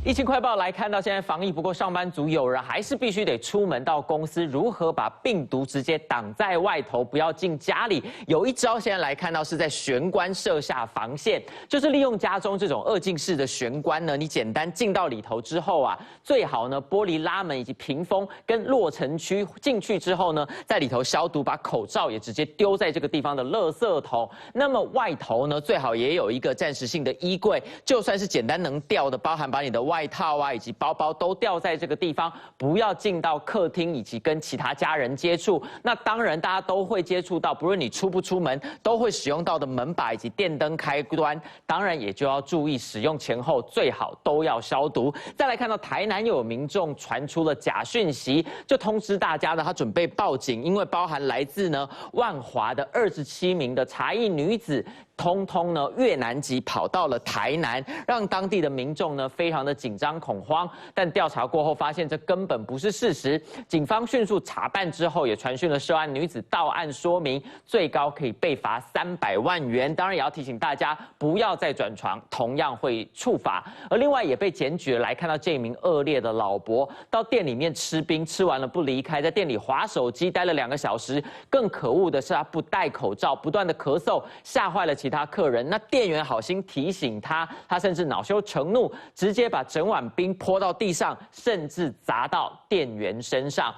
疫情快报来看到现在防疫，不过上班族有人还是必须得出门到公司，如何把病毒直接挡在外头，不要进家里？有一招现在来看到是在玄关设下防线，就是利用家中这种2进式的玄关呢，你简单进到里头之后啊，最好呢玻璃拉门以及屏风跟落尘区进去之后呢，在里头消毒，把口罩也直接丢在这个地方的垃圾桶。那么外头呢，最好也有一个暂时性的衣柜，就算是简单能掉的，包含把你的外套啊以及包包都掉在这个地方，不要进到客厅以及跟其他家人接触。那当然大家都会接触到，不论你出不出门都会使用到的门把以及电灯开关，当然也就要注意使用前后最好都要消毒。再来看到台南又有民众传出了假讯息，就通知大家呢，他准备报警，因为包含来自呢万华的27名的茶艺女子。通通呢越南籍跑到了台南，让当地的民众呢非常的紧张恐慌。但调查过后发现这根本不是事实，警方迅速查办之后，也传讯了涉案女子到案说明，最高可以被罚300万元。当然也要提醒大家不要再转传，同样会处罚。而另外也被检举了，来看到这名恶劣的老伯到店里面吃冰，吃完了不离开，在店里滑手机待了2个小时。更可恶的是他不戴口罩，不断的咳嗽，吓坏了其他客人。那店员好心提醒他，他甚至恼羞成怒，直接把整碗冰泼到地上，甚至砸到店员身上。